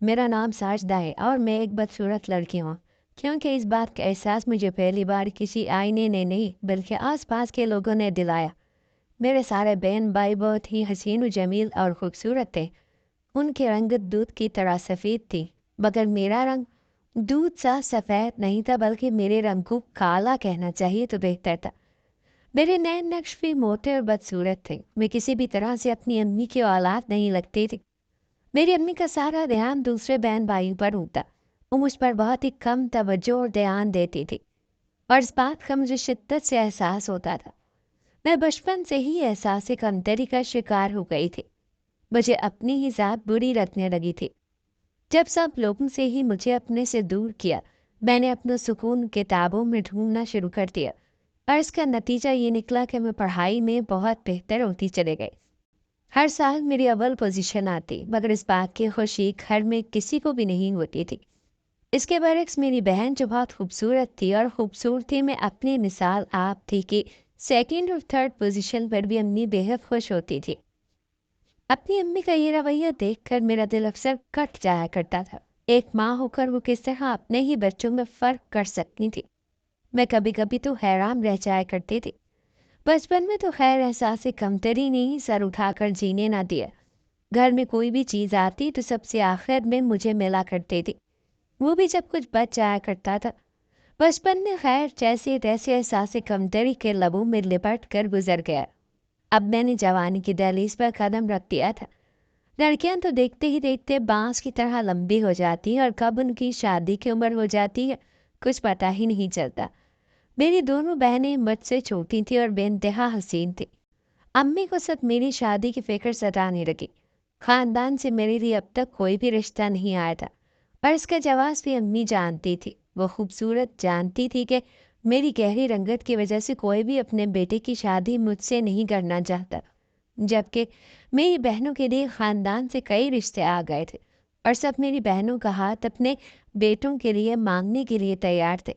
मेरा नाम साजदा है और मैं एक बदसूरत लड़की हूँ। क्योंकि इस बात का एहसास मुझे पहली बार किसी आईने ने नहीं बल्कि आसपास के लोगों ने दिलाया। मेरे सारे बहन भाई बहुत ही हसीन व जमील और खूबसूरत थे। उनकी रंगत दूध की तरह सफ़ेद थी, मगर मेरा रंग दूध सा सफ़ेद नहीं था, बल्कि मेरे रंग को काला कहना चाहिए तो बेहतर था। मेरे नैन नक्श भी मोटे और बदसूरत थे। मैं किसी भी तरह से अपनी अम्मी की औलाद नहीं लगती थी। मेरी अम्मी का सारा ध्यान दूसरे बहन भाइयों पर होता। वो मुझ पर बहुत ही कम तवज्जो और ध्यान देती थी, और इस बात का मुझे शिद्दत से एहसास होता था। मैं बचपन से ही एहसास कमतरी का शिकार हो गई थी। मुझे अपनी ही ज़ात बुरी लगने लगी थी। जब सब लोगों से ही मुझे अपने से दूर किया, मैंने अपना सुकून किताबों में ढूंढना शुरू कर दिया, और इसका नतीजा ये निकला कि मैं पढ़ाई में बहुत बेहतर होती चले गई। हर साल मेरी अव्वल पोजीशन आती, मगर इस बात की खुशी घर में किसी को भी नहीं होती थी। इसके बरक्स मेरी बहन जो बहुत खूबसूरत थी, और खूबसूरती में अपनी मिसाल आप थी कि सेकंड और थर्ड पोजीशन पर भी अम्मी बेहद खुश होती थी। अपनी अम्मी का ये रवैया देखकर मेरा दिल अक्सर कट जाया करता था। एक माँ होकर वो किस तरह अपने ही बच्चों में फ़र्क कर सकती थी। मैं कभी कभी तो हैरान रह जाया करती थी। बचपन में तो खैर एहसास कमतरी ने ही सर उठाकर जीने ना दिया। घर में कोई भी चीज़ आती तो सबसे आखिर में मुझे मिला करती थी, वो भी जब कुछ बच जाया करता था। बचपन में खैर जैसे तैसे एहसास कमतरी के लबों में लिपट कर गुजर गया। अब मैंने जवानी की दहलीज पर कदम रख दिया था। लड़कियां तो देखते ही देखते बांस की तरह लंबी हो जाती हैं, और कब उनकी शादी की उम्र हो जाती है कुछ पता ही नहीं चलता। मेरी दोनों बहनें मुझसे छोटी थी और बेइंतहा हसीन थी। अम्मी को सिर्फ मेरी शादी की फिक्र सताने लगी। खानदान से मेरे लिए अब तक कोई भी रिश्ता नहीं आया था, और इसका जवाब भी अम्मी जानती थी। वो खूबसूरत जानती थी कि मेरी गहरी रंगत की वजह से कोई भी अपने बेटे की शादी मुझसे नहीं करना चाहता, जबकि मेरी बहनों के लिए खानदान से कई रिश्ते आ गए थे, और सब मेरी बहनों का हाथ अपने बेटों के लिए मांगने के लिए तैयार थे।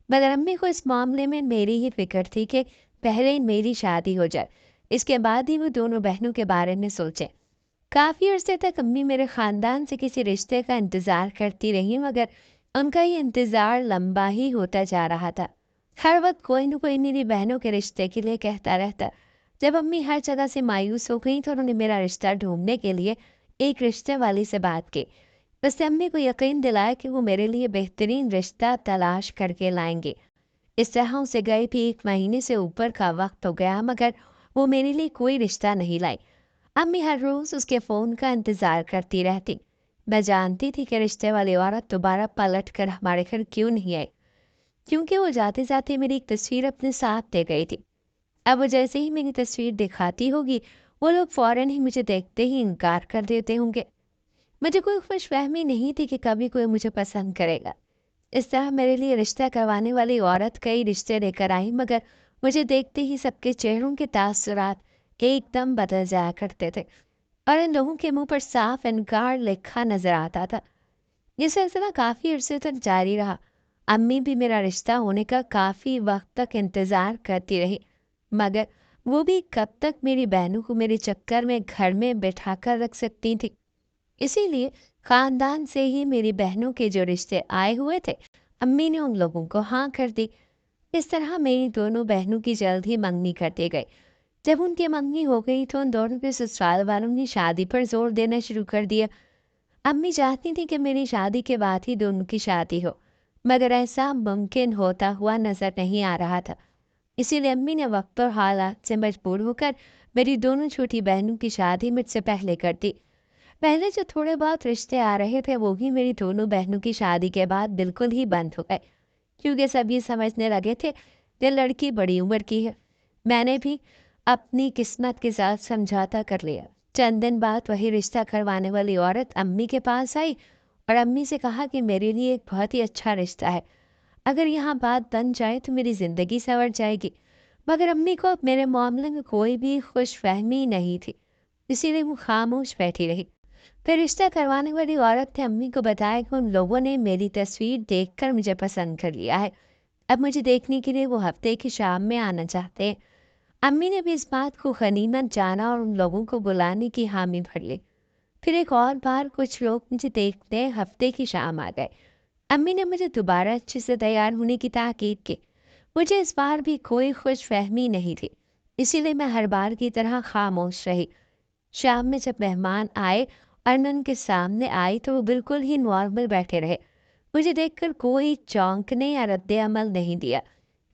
मगर अम्मी को इस मामले में मेरी ही फिक्र थी कि पहले मेरी शादी हो जाए, इसके बाद ही वो दोनों बहनों के बारे में सोचें। काफ़ी अरसे तक अम्मी मेरे ख़ानदान से किसी रिश्ते का इंतज़ार करती रही, मगर उनका ये इंतज़ार लंबा ही होता जा रहा था। हर वक्त कोई न कोई मेरी बहनों के रिश्ते के लिए कहता रहता। जब अम्मी हर जगह से मायूस हो गई तो उन्होंने मेरा रिश्ता ढूंढने के लिए एक रिश्ते वाली से बात की। उससे अम्मी को यकीन दिलाया कि वो मेरे लिए बेहतरीन रिश्ता तलाश करके लाएंगे। इस तरह उसे गए भी 1 महीने से ऊपर का वक्त हो गया, मगर वो मेरे लिए कोई रिश्ता नहीं लाई। अम्मी हर रोज़ उसके फ़ोन का इंतज़ार करती रहती। मैं जानती थी कि रिश्ते वाली औरत दोबारा पलट कर हमारे घर क्यों नहीं आई, क्योंकि वो जाते जाते मेरी एक तस्वीर अपने साथ दे गई थी। अब वो जैसे ही मेरी तस्वीर दिखाती होगी, वो लोग फ़ौरन ही मुझे देखते ही इनकार कर देते होंगे। मुझे कोई खुशफहमी नहीं थी कि कभी कोई मुझे पसंद करेगा। इस तरह मेरे लिए रिश्ता करवाने वाली औरत कई रिश्ते लेकर आई, मगर मुझे देखते ही सबके चेहरों के तासुरात एकदम बदल जाया करते थे, और इन लोगों के मुंह पर साफ इनकार लिखा नजर आता था। ये सिलसिला काफ़ी अरसे तक जारी रहा। अम्मी भी मेरा रिश्ता होने का काफ़ी वक्त तक इंतज़ार करती रही, मगर वो भी कब तक मेरी बहनों को मेरे चक्कर में घर में बैठा कर रख सकती थी। इसीलिए खानदान से ही मेरी बहनों के जो रिश्ते आए हुए थे, अम्मी ने उन लोगों को हाँ कर दी। इस तरह मेरी दोनों बहनों की जल्द ही मंगनी करते गए। जब उनकी मंगनी हो गई तो उन दोनों के ससुराल वालों ने शादी पर जोर देना शुरू कर दिया। अम्मी चाहती थी कि मेरी शादी के बाद ही दोनों की शादी हो, मगर ऐसा मुमकिन होता हुआ नजर नहीं आ रहा था। इसीलिए अम्मी ने वक्त और हालात से मजबूर होकर मेरी दोनों छोटी बहनों की शादी मुझसे पहले कर दी। पहले जो थोड़े बहुत रिश्ते आ रहे थे वो भी मेरी दोनों बहनों की शादी के बाद बिल्कुल ही बंद हो गए, क्योंकि सब ये समझने लगे थे कि लड़की बड़ी उम्र की है। मैंने भी अपनी किस्मत के साथ समझौता कर लिया। चंद दिन बाद वही रिश्ता करवाने वाली औरत अम्मी के पास आई, और अम्मी से कहा कि मेरे लिए एक बहुत ही अच्छा रिश्ता है, अगर यहाँ बात बन जाए तो मेरी ज़िंदगी संवर जाएगी। मगर अम्मी को अब मेरे मामले में कोई भी खुशफहमी नहीं थी, इसीलिए वो खामोश बैठी रही। फिर रिश्ता करवाने वाली औरत ने अम्मी को बताया कि उन लोगों ने मेरी तस्वीर देखकर मुझे पसंद कर लिया है। अब मुझे देखने के लिए वो हफ्ते की शाम में आना चाहते हैं। अम्मी ने भी इस बात को गनीमत जाना और उन लोगों को बुलाने की हामी भर ली। फिर एक और बार कुछ लोग मुझे देखते हफ्ते की शाम आ गए। अम्मी ने मुझे दोबारा अच्छे से तैयार होने की ताकीद की। मुझे इस बार भी कोई खुशफहमी नहीं थी, इसीलिए मैं हर बार की तरह खामोश रही। शाम में जब मेहमान आए और मैं उनके सामने आई तो वो बिल्कुल ही नॉर्मल बैठे रहे। मुझे देखकर कोई चौंकने या रद्द अमल नहीं दिया,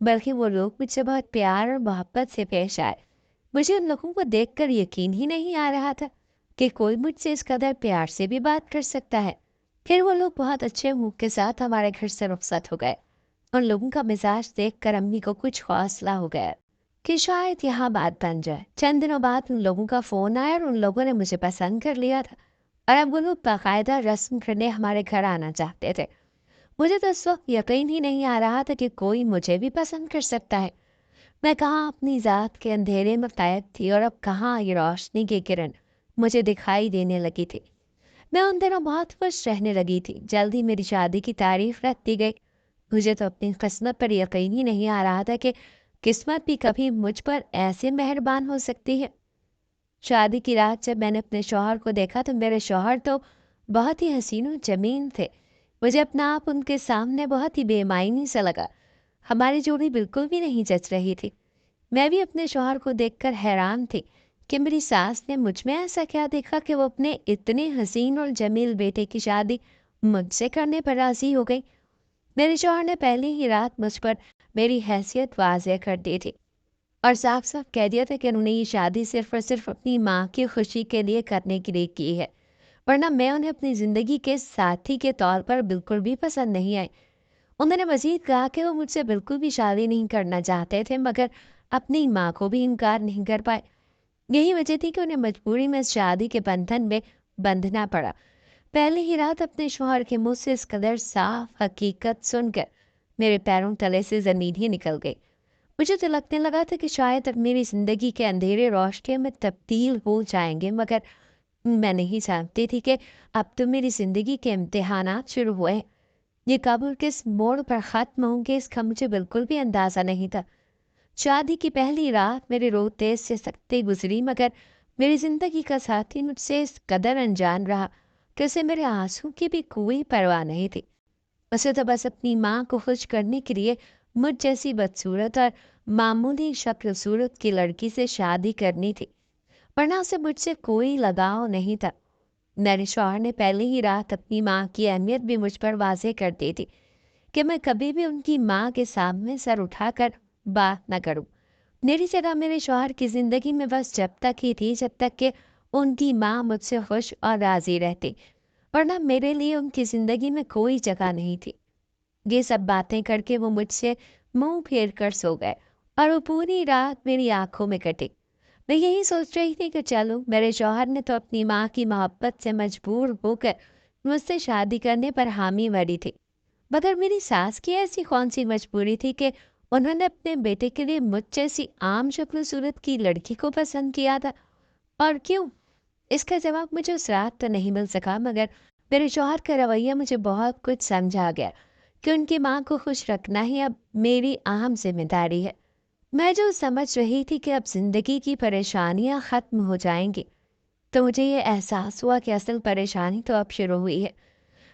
बल्कि वो लोग मुझसे बहुत प्यार और मोहब्बत से पेश आए। मुझे उन लोगों को देखकर यकीन ही नहीं आ रहा था कि कोई मुझसे इस कदर प्यार से भी बात कर सकता है। फिर वो लोग बहुत अच्छे मुंह के साथ हमारे घर से रुखसत हो गए। उन लोगों का मिजाज देखकर अम्मी को कुछ हौसला हो गया कि शायद यहाँ बात बन जाए। चंद दिनों बाद उन लोगों का फोन आया और उन लोगों ने मुझे पसंद कर लिया था और अब वो लोग बाकायदा रस्म करने हमारे घर आना चाहते थे। मुझे तो उस वक्त यकीन ही नहीं आ रहा था कि कोई मुझे भी पसंद कर सकता है। मैं कहाँ अपनी ज़ात के अंधेरे में कैद थी और अब कहाँ ये रोशनी की किरण मुझे दिखाई देने लगी थी। मैं उन दिनों बहुत खुश रहने लगी थी। जल्दी मेरी शादी की तारीफ रख दी गई। मुझे तो अपनी किस्मत पर यकीन ही नहीं आ रहा था कि किस्मत भी कभी मुझ पर ऐसे मेहरबान हो सकती है। शादी की रात जब मैंने अपने शौहर को देखा तो मेरे शौहर तो बहुत ही हसीन और जमीन थे। मुझे अपना आप उनके सामने बहुत ही बेमायनी सा लगा। हमारी जोड़ी बिल्कुल भी नहीं जच रही थी। मैं भी अपने शौहर को देखकर हैरान थी कि मेरी सास ने मुझ में ऐसा क्या देखा कि वो अपने इतने हसीन और जमील बेटे की शादी मुझसे करने पर राजी हो गई। मेरे शौहर ने पहली ही रात मुझ पर मेरी हैसियत वाज़ेह कर दी थी और साफ साफ कह दिया था कि उन्होंने ये शादी सिर्फ और सिर्फ अपनी माँ की खुशी के लिए करने के लिए की है, वरना मैं उन्हें अपनी ज़िंदगी के साथी के तौर पर बिल्कुल भी पसंद नहीं आई। उन्होंने मज़ीद कहा कि वो मुझसे बिल्कुल भी शादी नहीं करना चाहते थे, मगर अपनी माँ को भी इनकार नहीं कर पाए। यही वजह थी कि उन्हें मजबूरी में इस शादी के बंधन में बंधना पड़ा। पहले ही रात अपने शौहर के मुंह से इस कदर साफ हकीकत सुनकर मेरे पैरों तले से ज़मीन ही निकल गई। मुझे तो लगने लगा था कि शायद अब मेरी ज़िंदगी के अंधेरे रोशनी में तब्दील हो जाएंगे, मगर मैं नहीं जानती थी कि अब तो मेरी ज़िंदगी के इम्तिहानात शुरू हुए हैं। ये कब किस मोड़ पर ख़त्म होंगे इसका मुझे बिल्कुल भी अंदाज़ा नहीं था। शादी की पहली रात मेरे रोते से सकते गुजरी, मगर मेरी ज़िंदगी का साथी मुझसे इस कदर अनजान रहा कि उसे मेरे आंसू की भी कोई परवाह नहीं थी। उसे तो बस अपनी माँ को खुश करने के लिए मुझ जैसी बदसूरत और मामूली शक्ल सूरत की लड़की से शादी करनी थी, वरना उसे मुझसे कोई लगाव नहीं था। मेरे शौहर ने पहले ही रात अपनी माँ की अहमियत भी मुझ पर वाज़ेह कर दी थी कि मैं कभी भी उनकी माँ के सामने सर उठाकर बात न करूं। मेरी जगह मेरे शौहर की ज़िंदगी में बस जब तक ही थी जब तक कि उनकी माँ मुझसे खुश और राज़ी रहती, वरना मेरे लिए उनकी ज़िंदगी में कोई जगह नहीं थी। ये सब बातें करके वो मुझसे मुंह फेर कर सो गए और वो पूरी रात मेरी आंखों में कटी। मैं यही सोच रही थी कि चलो, मेरे शौहर ने तो अपनी माँ की मोहब्बत से मजबूर होकर मुझसे शादी करने पर हामी भरी थी, मगर मेरी सास की ऐसी कौन सी मजबूरी थी कि उन्होंने अपने बेटे के लिए मुझ जैसी आम शक्ल सूरत की लड़की को पसंद किया था। और क्यों? इसका जवाब मुझे उस रात तो नहीं मिल सका, मगर मेरे शौहर का रवैया मुझे बहुत कुछ समझा गया कि उनकी माँ को खुश रखना ही अब मेरी अहम जिम्मेदारी है। मैं जो समझ रही थी कि अब जिंदगी की परेशानियां खत्म हो जाएंगी, तो मुझे ये एहसास हुआ कि असल परेशानी तो अब शुरू हुई है।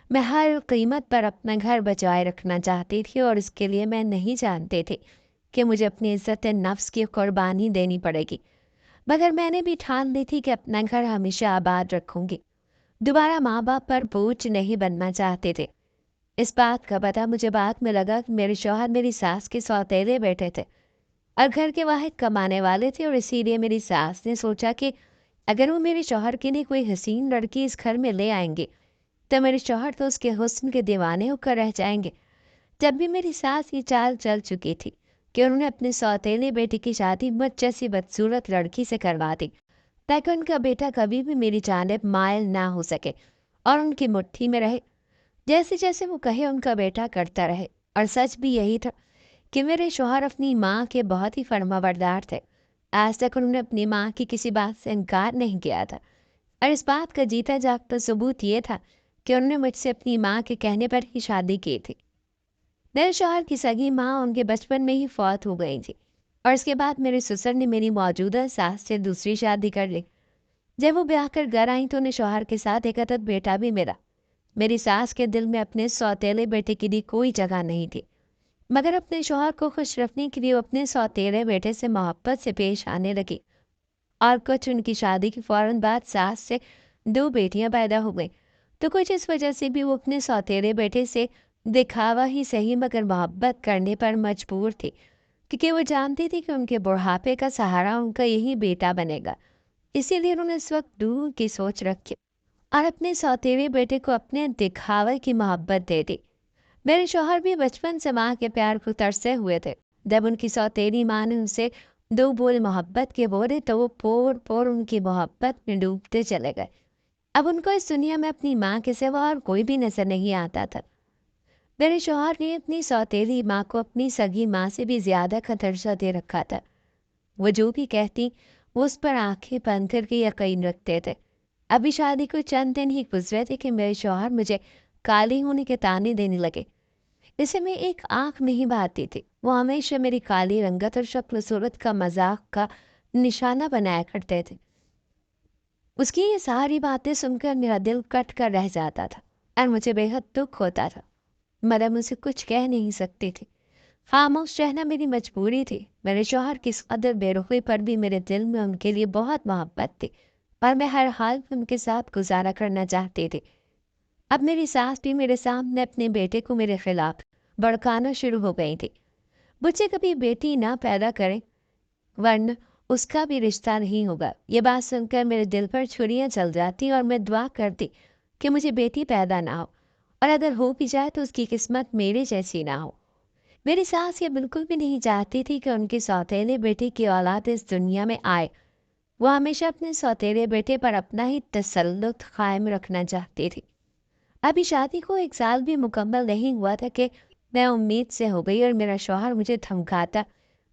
मैं हर कीमत पर अपना घर बचाए रखना चाहती थी और इसके लिए मैं नहीं जानती थी कि मुझे अपनी इज्जत नफ्स की कुर्बानी देनी पड़ेगी, मगर मैंने भी ठान ली थी कि अपना घर हमेशा आबाद रखूंगी। दोबारा माँ बाप पर बोझ नहीं बनना चाहते थे। इस बात का पता मुझे बाद में लगा कि मेरे शौहर मेरी सास के सौतेले बैठे थे और घर के वाहिद कमाने वाले थे, और इसीलिए मेरी सास ने सोचा कि अगर वो मेरे शौहर के लिए कोई हसीन लड़की इस घर में ले आएंगे तो मेरे शौहर तो उसके हुस्न के दीवाने होकर रह जाएंगे। जब भी मेरी सास ये चाल चल चुकी थी कि उन्होंने अपने सौतेले बेटे की शादी मुझ जैसी बदसूरत लड़की से करवा दी ताकि उनका बेटा कभी भी मेरी जानिब मायल ना हो सके और उनकी मुट्ठी में रहे। जैसे जैसे वो कहे उनका बेटा करता रहे। और सच भी यही था कि मेरे शौहर अपनी माँ के बहुत ही फर्माबरदार थे। आज तक उन्होंने अपनी माँ की किसी बात से इनकार नहीं किया था, और इस बात का जीता जागता सबूत ये था कि उन्होंने मुझसे अपनी माँ के कहने पर ही शादी की थी। मेरे शौहर की सगी माँ उनके बचपन में ही फौत हो गई थी और इसके बाद मेरे ससुर ने मेरी मौजूदा सास से दूसरी शादी कर ली। जब वो ब्याह कर घर आई तो उन्हें शौहर के साथ एक अदद बेटा भी मिला। मेरी सास के दिल में अपने सौतेले बेटे के लिए कोई जगह नहीं थी, मगर अपने शौहर को खुश रखने के लिए वो अपने सौतेले बेटे से मोहब्बत से पेश आने लगी। और कुछ उनकी शादी के फौरन बाद सास से 2 बेटियां पैदा हो गईं। तो कुछ इस वजह से भी वो अपने सौतेले बेटे से दिखावा ही सही मगर मोहब्बत करने पर मजबूर थी, क्योंकि वो जानती थी कि उनके बुढ़ापे का सहारा उनका यही बेटा बनेगा। इसीलिए उन्होंने इस वक्त दूर की सोच रखी और अपने सौतेले बेटे को अपने दिखावे की मोहब्बत दे दी। मेरे शौहर भी बचपन से माँ के प्यार को तरसे हुए थे। जब उनकी सौतेली माँ ने उनसे 2 बोल मोहब्बत के बोले तो वो पोर पोर उनकी मोहब्बत में डूबते चले गए। अब उनको इस दुनिया में अपनी माँ के सिवा और कोई भी नजर नहीं आता था। मेरे शौहर ने अपनी सौतेली माँ को अपनी सगी माँ से भी ज्यादा का दर्जा दे रखा था। वो जो भी कहती वो उस पर आंखें बंद करके यकीन रखते थे। अभी शादी को चंद दिन ही गुजरे थे कि मेरे शौहर मुझे काली होने के ताने देने लगे। इसे मैं एक आंख नहीं बहाती थी। वो हमेशा मेरी काली रंगत और शक्ल सूरत का मजाक का निशाना बनाया करते थे। उसकी ये सारी बातें सुनकर मेरा दिल कट कर रह जाता था और मुझे बेहद दुख होता था, मगर मुझसे कुछ कह नहीं सकती थी। खामोश रहना मेरी मजबूरी थी। मेरे शौहर की इस कदर बेरुखी पर भी मेरे दिल में उनके लिए बहुत मोहब्बत थी और मैं हर हाल में उनके साथ गुजारा करना चाहती थी। अब मेरी सास भी मेरे सामने अपने बेटे को मेरे खिलाफ भड़काना शुरू हो गई थी। मुझे कभी बेटी ना पैदा करें वरना उसका भी रिश्ता नहीं होगा। ये बात सुनकर मेरे दिल पर छुरियां चल जाती और मैं दुआ करती कि मुझे बेटी पैदा ना हो, और अगर हो भी जाए तो उसकी किस्मत मेरे जैसी ना हो। मेरी सास ये बिल्कुल भी नहीं चाहती थी कि उनकी सौतेले बेटे की औलाद इस दुनिया में आए। वो हमेशा अपने सौतेले बेटे पर अपना ही तसल्लुत कायम रखना चाहती थी। अभी शादी को 1 साल भी मुकम्मल नहीं हुआ था कि मैं उम्मीद से हो गई और मेरा शौहर मुझे धमकाता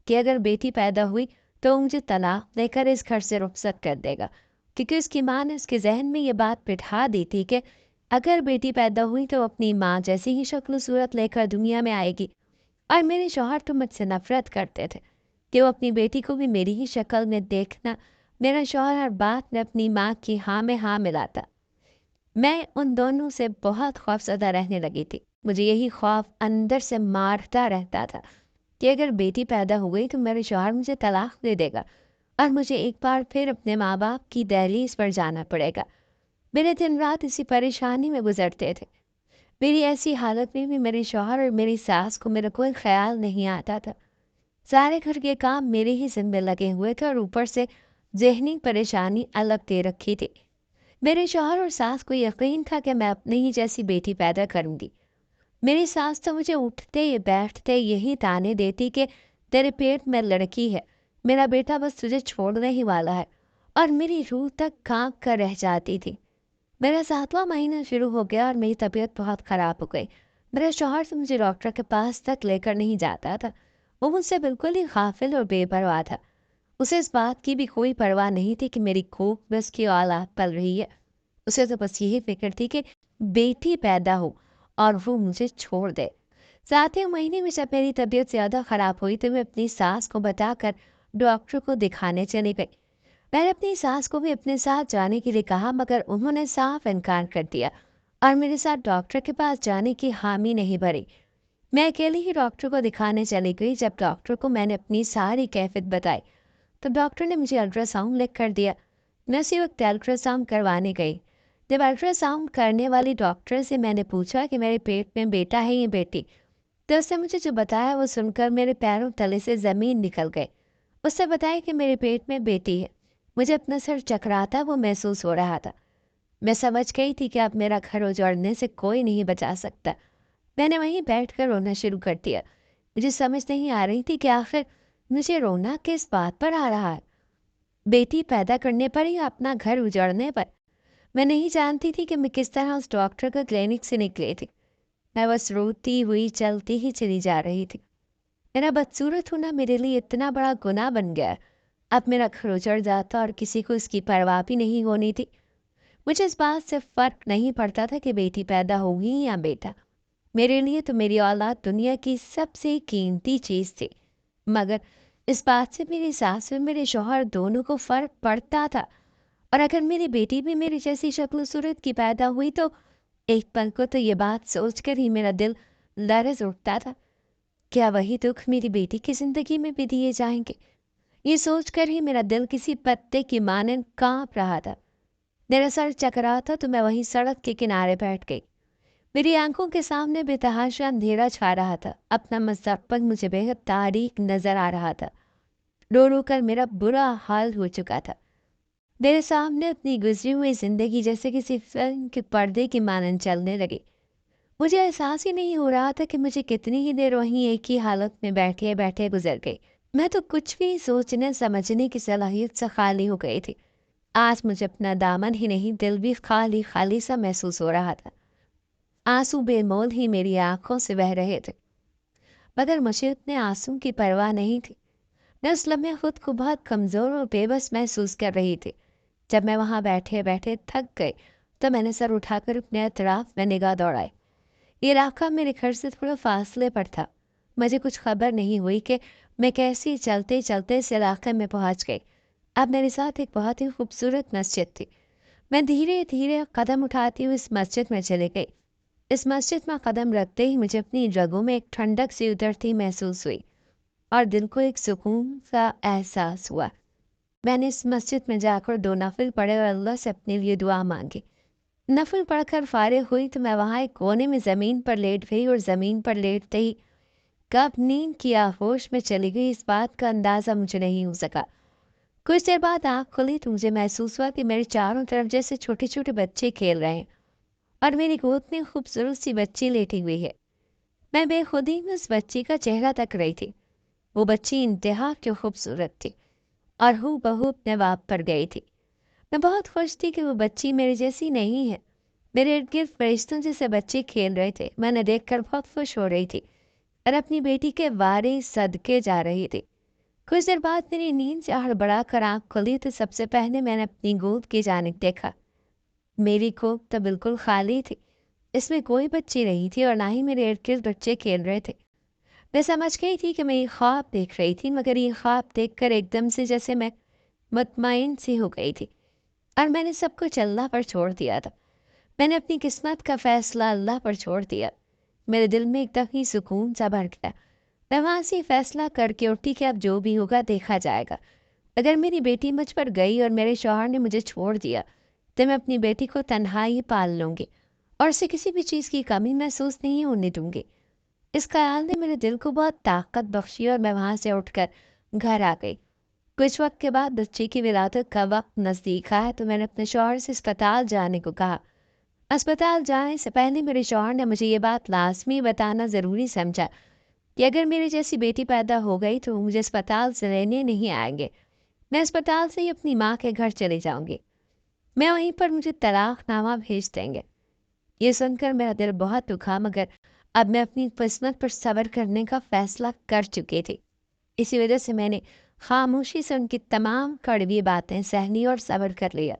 कि अगर बेटी पैदा हुई तो वो मुझे तलाक देकर इस घर से रुखसत कर देगा, क्योंकि उसकी माँ ने उसके जहन में ये बात बिठा दी थी कि अगर बेटी पैदा हुई तो अपनी माँ जैसी ही शक्ल सूरत लेकर दुनिया में आएगी। और मेरे शौहर तो मुझसे नफरत करते थे कि वो अपनी बेटी को भी मेरी ही शक्ल में देखना। मेरा शौहर हर बात में अपनी माँ की हाँ में हाँ मिलाता। मैं उन दोनों से बहुत खौफज़दा रहने लगी थी। मुझे यही खौफ अंदर से मारता रहता था कि अगर बेटी पैदा हो गई तो मेरे शौहर मुझे तलाक दे देगा और मुझे एक बार फिर अपने माँ बाप की दहलीज पर जाना पड़ेगा। मेरे दिन रात इसी परेशानी में गुजरते थे। मेरी ऐसी हालत में भी मेरे शौहर और मेरी सास को मेरा कोई ख्याल नहीं आता था। सारे घर के काम मेरे ही जिम्मे लगे हुए थे और ऊपर से ज़हनी परेशानी अलग दे रखी थी। मेरे शौहर और सास को यकीन था कि मैं अपनी ही जैसी बेटी पैदा करूंगी। मेरी सास तो मुझे उठते बैठते यही ताने देती कि तेरे पेट में लड़की है, मेरा बेटा बस तुझे छोड़ने ही वाला है, और मेरी रूह तक कांप कर रह जाती थी। मेरा 7वां महीना शुरू हो गया और मेरी तबीयत बहुत ख़राब हो गई। मेरा शौहर से मुझे डॉक्टर के पास तक लेकर नहीं जाता था। वो मुझसे बिल्कुल ही गाफिल और बेपरवाह था। उसे इस बात की भी कोई परवाह नहीं थी कि मेरी कोख में उसकी औलाद पल रही है। उसे तो बस यही फिक्र थी कि बेटी पैदा हो और वो मुझे छोड़ दे। 7वें महीने में जब मेरी तबीयत ज़्यादा ख़राब हुई तो मैं अपनी सास को बताकर डॉक्टर को दिखाने चली गई। मैंने अपनी सास को भी अपने साथ जाने के लिए कहा, मगर उन्होंने साफ इनकार कर दिया और मेरे साथ डॉक्टर के पास जाने की हामी नहीं भरी। मैं अकेली ही डॉक्टर को दिखाने चली गई। जब डॉक्टर को मैंने अपनी सारी कैफियत बताई तो डॉक्टर ने मुझे अल्ट्रासाउंड लिख कर दिया। मैं उसी वक्त अल्ट्रासाउंड करवाने गई। जब अल्ट्रासाउंड करने वाली डॉक्टर से मैंने पूछा कि मेरे पेट में बेटा है या बेटी, तो उसने मुझे जो बताया वो सुनकर मेरे पैरों तले से ज़मीन निकल गई। उसने बताया कि मेरे पेट में बेटी है। मुझे अपना सर चकराता वो महसूस हो रहा था। मैं समझ गई थी कि अब मेरा घर उजाड़ने से कोई नहीं बचा सकता। मैंने वहीं बैठकर रोना शुरू कर दिया। मुझे समझ नहीं आ रही थी कि आखिर मुझे रोना किस बात पर आ रहा है, बेटी पैदा करने पर या अपना घर उजाड़ने पर। मैं नहीं जानती थी कि मैं किस तरह उस डॉक्टर का क्लिनिक से निकली थी। मैं बस रोती हुई चलती ही चली जा रही थी। मेरा बदसूरत होना मेरे लिए इतना बड़ा गुनाह बन गया। अब मेरा घर उजड़ जाता और किसी को इसकी परवाह भी नहीं होनी थी। मुझे इस बात से फर्क नहीं पड़ता था कि बेटी पैदा होगी या बेटा। मेरे लिए तो मेरी औलाद दुनिया की सबसे कीमती चीज़ थी। मगर इस बात से मेरी सास और मेरे शौहर दोनों को फर्क पड़ता था। और अगर मेरी बेटी भी मेरी जैसी शक्ल सूरत की पैदा हुई तो एक पल को तो ये बात सोचकर ही मेरा दिल लरज उठता था। क्या वही दुख मेरी बेटी की जिंदगी में भी दिए जाएंगे? ये सोचकर ही मेरा दिल किसी पत्ते की मानन कांप रहा था। मेरा सर चकरा था तो मैं वहीं सड़क के किनारे बैठ गई। मेरी आंखों के सामने बेतहाशा अंधेरा छा रहा था। अपना मुस्तकबिल मुझे बेहद तारीक नजर आ रहा था। रो रो कर मेरा बुरा हाल हो चुका था। मेरे सामने अपनी गुजरी हुई जिंदगी जैसे किसी फिल्म के पर्दे की मानन चलने लगी। मुझे एहसास ही नहीं हो रहा था कि मुझे कितनी ही देर वहीं एक ही हालत में बैठे बैठे गुजर गई। मैं तो कुछ भी सोचने समझने की सलाहियत से खाली हो गई थी। आज मुझे अपना दामन ही नहीं, दिल भी खाली खाली सा महसूस हो रहा था। आंसू बेमोल ही मेरी आंखों से बह रहे थे, मगर मुझे उतने आंसू की परवाह नहीं थी। मैं उस लम्हे खुद को बहुत कमज़ोर और बेबस महसूस कर रही थी। जब मैं वहाँ बैठे बैठे थक गई तो मैंने सर उठाकर अपने अतराफ में निगाह दौड़ाई। ये इलाका मेरे घर से थोड़ा फासले पर था। मुझे कुछ खबर नहीं हुई कि मैं कैसे चलते चलते इस इलाके में पहुँच गई। अब मेरे साथ एक बहुत ही खूबसूरत मस्जिद थी। मैं धीरे धीरे कदम उठाती हुई इस मस्जिद में चली गई। इस मस्जिद में कदम रखते ही मुझे अपनी रगों में एक ठंडक सी उतरती महसूस हुई और दिल को एक सुकून सा एहसास हुआ। मैंने इस मस्जिद में जाकर 2 नफिल पढ़े और अल्लाह से अपने लिए दुआ मांगी। नफिल पढ़कर फारिग हुई तो मैं वहाँ एक कोने में ज़मीन पर लेट गई और ज़मीन पर लेटते ही कब नींद की आगोश में चली गई इस बात का अंदाज़ा मुझे नहीं हो सका। कुछ देर बाद आँख खुली तो मुझे महसूस हुआ कि मेरे चारों तरफ जैसे छोटे छोटे बच्चे खेल रहे हैं और मेरी गोद में खूबसूरत सी बच्ची लेटी हुई है। मैं बेखुदी में उस बच्ची का चेहरा तक रही थी। वो बच्ची इंतहा क्यों खूबसूरत थी और हूबहू अपने बाप पर गई थी। मैं बहुत खुश थी कि वो बच्ची मेरे जैसी नहीं है। मेरे इर्द गिर्द फरिश्तों जैसे बच्चे खेल रहे थे। मैंने देखकर बहुत खुश हो रही थी और अपनी बेटी के वारे सदके जा रही थी। कुछ देर बाद मेरी नींद से हड़बड़ा कर आँख खुली तो सबसे पहले मैंने अपनी गोद की जानिब देखा। मेरी गोद तो बिल्कुल खाली थी। इसमें कोई बच्ची नहीं थी और ना ही मेरे इर्द गिर्द बच्चे खेल रहे थे। मैं समझ गई थी कि मैं ये ख्वाब देख रही थी, मगर ये ख्वाब देखकर एकदम से जैसे मैं मुतमईन सी हो गई थी और मैंने सब कुछ अल्लाह पर छोड़ दिया था। मैंने अपनी किस्मत का फैसला अल्लाह पर छोड़ दिया। मेरे दिल में एकदम ही सुकून सा भर गया। मैं वहाँ से फैसला करके उठी कि अब जो भी होगा देखा जाएगा। अगर मेरी बेटी मुझ पर गई और मेरे शौहर ने मुझे छोड़ दिया तो मैं अपनी बेटी को तन्हा ही पाल लूँगी और उसे किसी भी चीज़ की कमी महसूस नहीं होने दूँगी। इस ख्याल ने मेरे दिल को बहुत ताकत बख्शी और मैं वहाँ से उठकर घर आ गई। कुछ वक्त के बाद बच्ची की विलादत का वक्त नज़दीक आया तो मैंने अपने शौहर से अस्पताल जाने को कहा। अस्पताल जाने से पहले मेरे शौहर ने मुझे ये बात लाजमी बताना ज़रूरी समझा कि अगर मेरी जैसी बेटी पैदा हो गई तो वो मुझे अस्पताल से लेने नहीं आएंगे। मैं अस्पताल से ही अपनी माँ के घर चली जाऊंगी। मैं वहीं पर मुझे तलाकनामा भेज देंगे। ये सुनकर मेरा दिल बहुत दुखा, मगर अब मैं अपनी किस्मत पर सब्र करने का फैसला कर चुकी थी। इसी वजह से मैंने खामोशी से उनकी तमाम कड़वी बातें सहनी और सब्र कर लिया।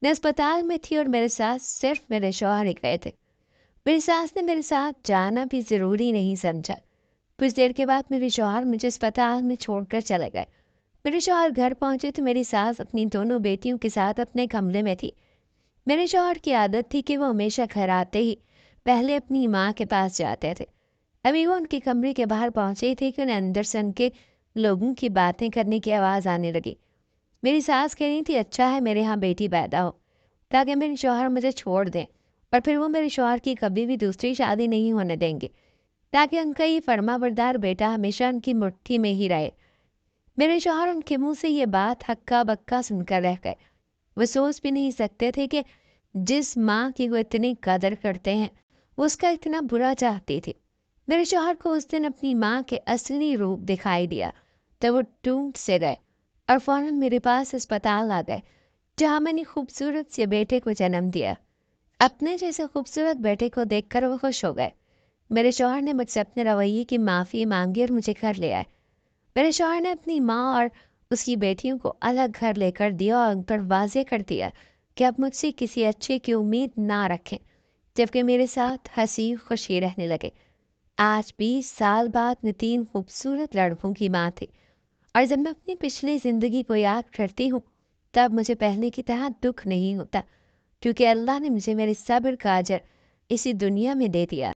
मैं अस्पताल में थी और मेरे साथ सिर्फ मेरे शौहर ही गए थे। मेरी सास ने मेरे साथ जाना भी ज़रूरी नहीं समझा। कुछ देर के बाद मेरे शौहर मुझे अस्पताल में छोड़कर चले गए। मेरे शौहर घर पहुंचे तो मेरी सास अपनी दोनों बेटियों के साथ अपने कमरे में थी। मेरे शौहर की आदत थी कि वो हमेशा घर आते ही पहले अपनी माँ के पास जाते थे। अभी वो उनके कमरे के बाहर पहुंचे ही थे कि उन्हें अंदर से उनके लोगों की बातें करने की आवाज़ आने लगी। मेरी सास कह रही थी अच्छा है मेरे यहाँ बेटी पैदा हो ताकि मेरे शौहर मुझे छोड़ दें और फिर वो मेरे शौहर की कभी भी दूसरी शादी नहीं होने देंगे, ताकि उनका ये फर्माबरदार बेटा हमेशा उनकी मुट्ठी में ही रहे। मेरे शौहर उनके मुंह से ये बात हक्का बक्का सुनकर रह गए। वो सोच भी नहीं सकते थे कि जिस माँ की वो इतनी कदर करते हैं वो उसका इतना बुरा चाहती थी। मेरे शौहर को उस दिन अपनी माँ के असली रूप दिखाई दिया तो वो टूट से गए और फौरन मेरे पास अस्पताल आ गए, जहाँ मैंने खूबसूरत से बेटे को जन्म दिया। अपने जैसे खूबसूरत बेटे को देखकर वो खुश हो गए। मेरे शौहर ने मुझसे अपने रवैये की माफ़ी मांगी और मुझे घर ले आए। मेरे शौहर ने अपनी माँ और उसकी बेटियों को अलग घर लेकर दिया और उन पर वाज़ेह कर दिया कि अब मुझसे किसी अच्छे की उम्मीद ना रखें, जबकि मेरे साथ हंसी खुशी रहने लगे। आज 20 साल बाद मैं 3 खूबसूरत लड़कों की माँ थी और जब मैं अपनी पिछली ज़िंदगी को याद करती हूँ تب مجھے پہلے کی طرح دکھ نہیں ہوتا، کیونکہ اللہ نے مجھے میرے صبر کا اجر اسی دنیا میں دے دیا۔